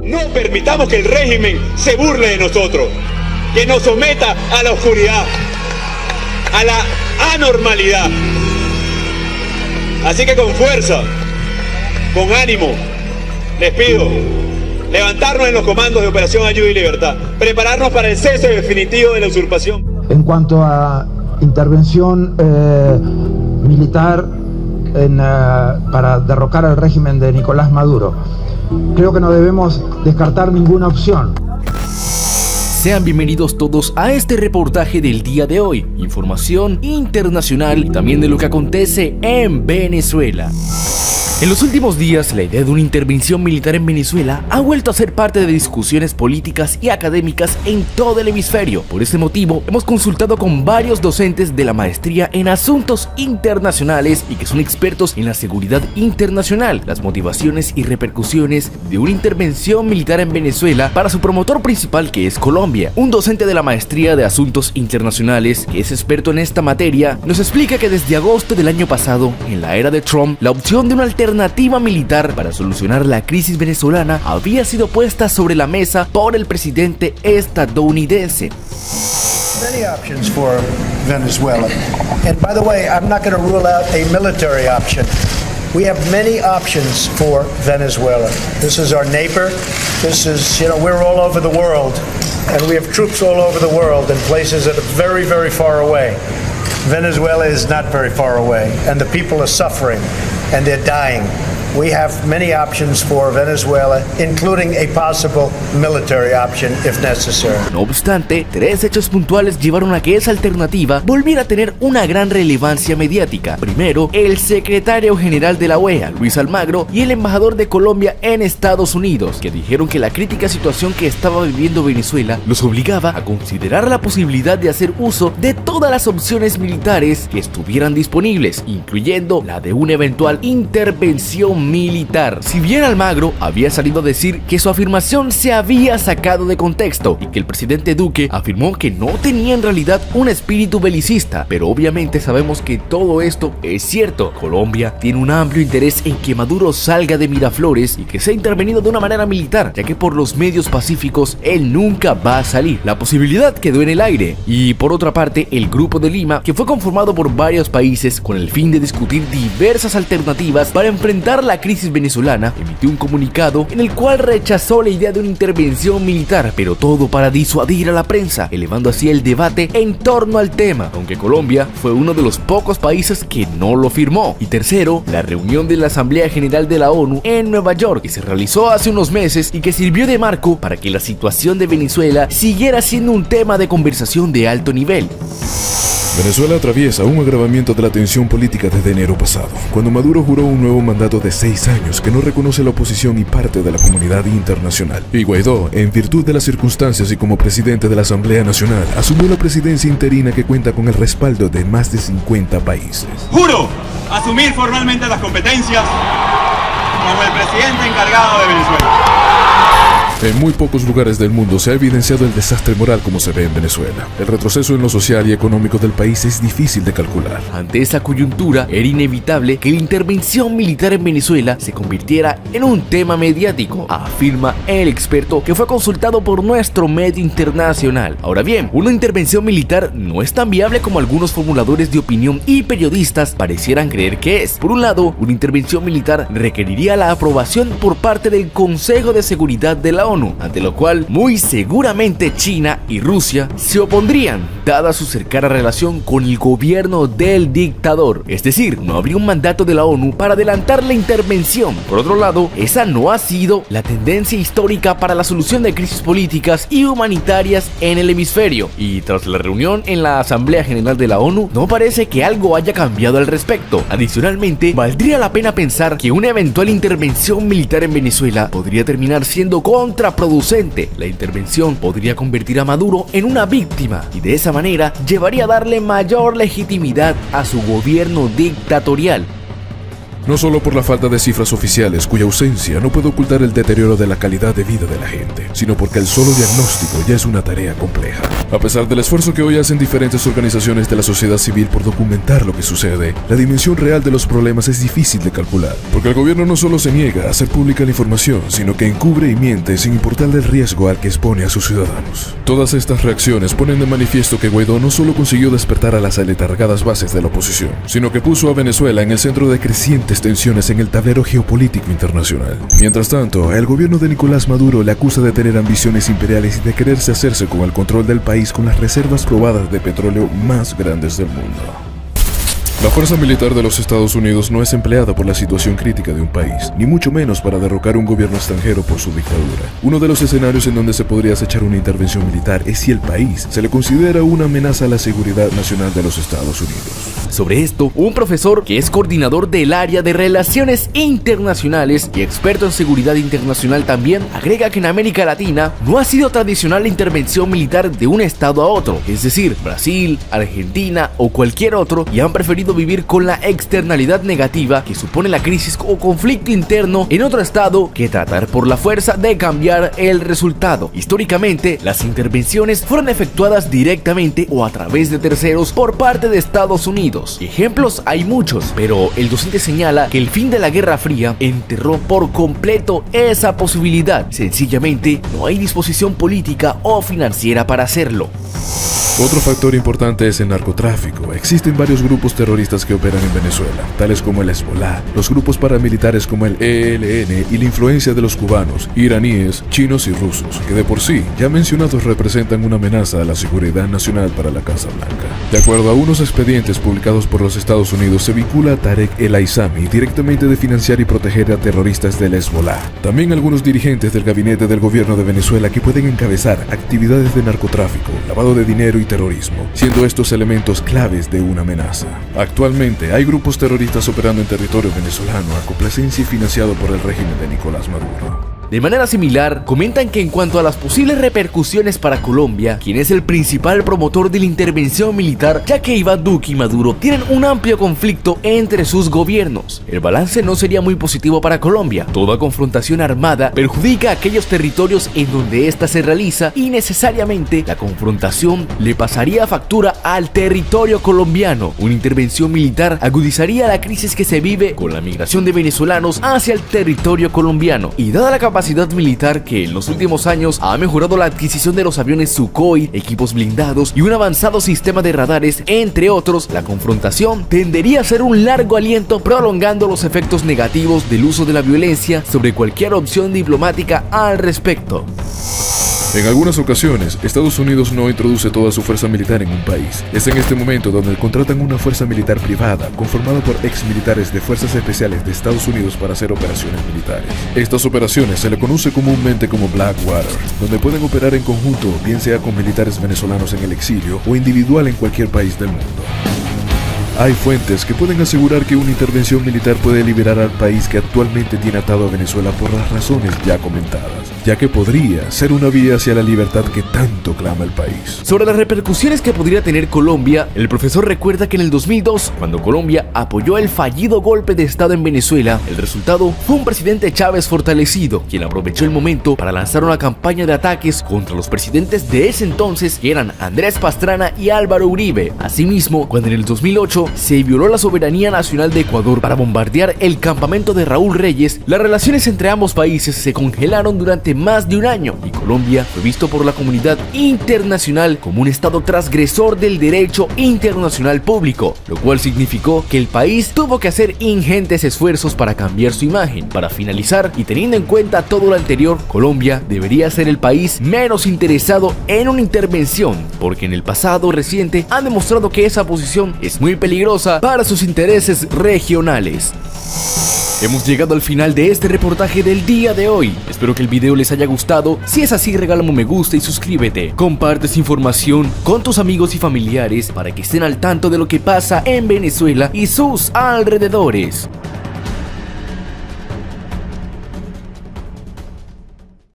No permitamos que el régimen se burle de nosotros, que nos someta a la oscuridad, a la anormalidad. Así que con fuerza, con ánimo, les pido levantarnos en los comandos de Operación Ayuda y Libertad, prepararnos para el cese definitivo de la usurpación. En cuanto a intervención militar para derrocar al régimen de Nicolás Maduro, creo que no debemos descartar ninguna opción. Sean bienvenidos todos a este reportaje del día de hoy. Información internacional y también de lo que acontece en Venezuela. En los últimos días, la idea de una intervención militar en Venezuela ha vuelto a ser parte de discusiones políticas y académicas en todo el hemisferio. Por este motivo, hemos consultado con varios docentes de la maestría en asuntos internacionales y que son expertos en la seguridad internacional, las motivaciones y repercusiones de una intervención militar en Venezuela para su promotor principal, que es Colombia. Un docente de la maestría de asuntos internacionales, que es experto en esta materia, nos explica que desde agosto del año pasado, en la era de Trump, la opción de una alternativa militar para solucionar la crisis venezolana había sido puesta sobre la mesa por el presidente estadounidense. Many options for Venezuela. And by the way, I'm not going to rule out a military option. We have many options for Venezuela. This is our neighbor. This is, we're all over the world. And we have troops all over the world in places that are very, very far away. Venezuela is not very far away. And the people are suffering. And they're dying. We have many options for Venezuela, including a possible military option if necessary. No obstante, tres hechos puntuales llevaron a que esa alternativa volviera a tener una gran relevancia mediática. Primero, el secretario general de la OEA, Luis Almagro, y el embajador de Colombia en Estados Unidos, que dijeron que la crítica situación que estaba viviendo Venezuela los obligaba a considerar la posibilidad de hacer uso de todas las opciones militares que estuvieran disponibles, incluyendo la de una eventual intervención militar. Si bien Almagro había salido a decir que su afirmación se había sacado de contexto y que el presidente Duque afirmó que no tenía en realidad un espíritu belicista, pero obviamente sabemos que todo esto es cierto. Colombia tiene un amplio interés en que Maduro salga de Miraflores y que sea intervenido de una manera militar, ya que por los medios pacíficos él nunca va a salir. La posibilidad quedó en el aire. Y por otra parte, el Grupo de Lima, que fue conformado por varios países con el fin de discutir diversas alternativas para enfrentar la crisis venezolana, emitió un comunicado en el cual rechazó la idea de una intervención militar, pero todo para disuadir a la prensa, elevando así el debate en torno al tema, aunque Colombia fue uno de los pocos países que no lo firmó. Y tercero, la reunión de la Asamblea General de la ONU en Nueva York, que se realizó hace unos meses y que sirvió de marco para que la situación de Venezuela siguiera siendo un tema de conversación de alto nivel. Venezuela atraviesa un agravamiento de la tensión política desde enero pasado, cuando Maduro juró un nuevo mandato de 6 años que no reconoce la oposición y parte de la comunidad internacional. Y Guaidó, en virtud de las circunstancias y como presidente de la Asamblea Nacional, asumió la presidencia interina que cuenta con el respaldo de más de 50 países. Juro asumir formalmente las competencias como el presidente encargado de Venezuela. En muy pocos lugares del mundo se ha evidenciado el desastre moral como se ve en Venezuela. El retroceso en lo social y económico del país es difícil de calcular. Ante esa coyuntura, era inevitable que la intervención militar en Venezuela se convirtiera en un tema mediático, afirma el experto que fue consultado por nuestro medio internacional. Ahora bien, una intervención militar no es tan viable como algunos formuladores de opinión y periodistas parecieran creer que es. Por un lado, una intervención militar requeriría la aprobación por parte del Consejo de Seguridad de la ONU, ante lo cual muy seguramente China y Rusia se opondrían, dada su cercana relación con el gobierno del dictador. Es decir, no habría un mandato de la ONU para adelantar la intervención. Por otro lado, esa no ha sido la tendencia histórica para la solución de crisis políticas y humanitarias en el hemisferio, y tras la reunión en la Asamblea General de la ONU, no parece que algo haya cambiado al respecto. Adicionalmente, valdría la pena pensar que una eventual intervención militar en Venezuela podría terminar siendo contraproducente. La intervención podría convertir a Maduro en una víctima y de esa manera llevaría a darle mayor legitimidad a su gobierno dictatorial. No solo por la falta de cifras oficiales, cuya ausencia no puede ocultar el deterioro de la calidad de vida de la gente, sino porque el solo diagnóstico ya es una tarea compleja. A pesar del esfuerzo que hoy hacen diferentes organizaciones de la sociedad civil por documentar lo que sucede, la dimensión real de los problemas es difícil de calcular, porque el gobierno no solo se niega a hacer pública la información, sino que encubre y miente sin importar el riesgo al que expone a sus ciudadanos. Todas estas reacciones ponen de manifiesto que Guaidó no solo consiguió despertar a las aletargadas bases de la oposición, sino que puso a Venezuela en el centro de crecientes tensiones en el tablero geopolítico internacional. Mientras tanto, el gobierno de Nicolás Maduro le acusa de tener ambiciones imperiales y de quererse hacerse con el control del país con las reservas probadas de petróleo más grandes del mundo. La fuerza militar de los Estados Unidos no es empleada por la situación crítica de un país, ni mucho menos para derrocar un gobierno extranjero por su dictadura. Uno de los escenarios en donde se podría acechar una intervención militar es si el país se le considera una amenaza a la seguridad nacional de los Estados Unidos. Sobre esto, un profesor que es coordinador del área de Relaciones Internacionales y experto en seguridad internacional también, agrega que en América Latina no ha sido tradicional la intervención militar de un estado a otro, es decir, Brasil, Argentina o cualquier otro, y han preferido vivir con la externalidad negativa que supone la crisis o conflicto interno en otro estado que tratar por la fuerza de cambiar el resultado. Históricamente, las intervenciones fueron efectuadas directamente o a través de terceros por parte de Estados Unidos. Ejemplos hay muchos, pero el docente señala que el fin de la Guerra Fría enterró por completo esa posibilidad. Sencillamente, no hay disposición política o financiera para hacerlo. Otro factor importante es el narcotráfico. Existen varios grupos terroristas que operan en Venezuela, tales como el Hezbollah, los grupos paramilitares como el ELN y la influencia de los cubanos, iraníes, chinos y rusos, que de por sí, ya mencionados, representan una amenaza a la seguridad nacional para la Casa Blanca. De acuerdo a unos expedientes publicados por los Estados Unidos, se vincula a Tarek El Aissami directamente de financiar y proteger a terroristas del Hezbollah. También algunos dirigentes del gabinete del gobierno de Venezuela que pueden encabezar actividades de narcotráfico, lavado de dinero y terrorismo, siendo estos elementos claves de una amenaza. Actualmente hay grupos terroristas operando en territorio venezolano a complacencia y financiado por el régimen de Nicolás Maduro. De manera similar, comentan que en cuanto a las posibles repercusiones para Colombia, quien es el principal promotor de la intervención militar, ya que Iván Duque y Maduro tienen un amplio conflicto entre sus gobiernos, el balance no sería muy positivo para Colombia. Toda confrontación armada perjudica a aquellos territorios en donde ésta se realiza y necesariamente la confrontación le pasaría factura al territorio colombiano. Una intervención militar agudizaría la crisis que se vive con la migración de venezolanos hacia el territorio colombiano, y dada la capacidad militar que en los últimos años ha mejorado la adquisición de los aviones Sukhoi, equipos blindados y un avanzado sistema de radares, entre otros, la confrontación tendería a ser un largo aliento, prolongando los efectos negativos del uso de la violencia sobre cualquier opción diplomática al respecto. En algunas ocasiones, Estados Unidos no introduce toda su fuerza militar en un país. Es en este momento donde contratan una fuerza militar privada, conformada por ex militares de fuerzas especiales de Estados Unidos para hacer operaciones militares. Estas operaciones se le conoce comúnmente como Blackwater, donde pueden operar en conjunto, bien sea con militares venezolanos en el exilio o individual en cualquier país del mundo. Hay fuentes que pueden asegurar que una intervención militar puede liberar al país que actualmente tiene atado a Venezuela por las razones ya comentadas, ya que podría ser una vía hacia la libertad que tanto clama el país. Sobre las repercusiones que podría tener Colombia, el profesor recuerda que en el 2002, cuando Colombia apoyó el fallido golpe de Estado en Venezuela, el resultado fue un presidente Chávez fortalecido, quien aprovechó el momento para lanzar una campaña de ataques contra los presidentes de ese entonces, que eran Andrés Pastrana y Álvaro Uribe. Asimismo, cuando en el 2008 se violó la soberanía nacional de Ecuador para bombardear el campamento de Raúl Reyes, las relaciones entre ambos países se congelaron durante más de un año y Colombia fue visto por la comunidad internacional como un estado transgresor del derecho internacional público, lo cual significó que el país tuvo que hacer ingentes esfuerzos para cambiar su imagen. Para finalizar, y teniendo en cuenta todo lo anterior, Colombia debería ser el país menos interesado en una intervención, porque en el pasado reciente han demostrado que esa posición es muy peligrosa para sus intereses regionales. Hemos llegado al final de este reportaje del día de hoy. Espero que el video les haya gustado. Si es así, regálame un me gusta y suscríbete. Comparte esta información con tus amigos y familiares para que estén al tanto de lo que pasa en Venezuela y sus alrededores.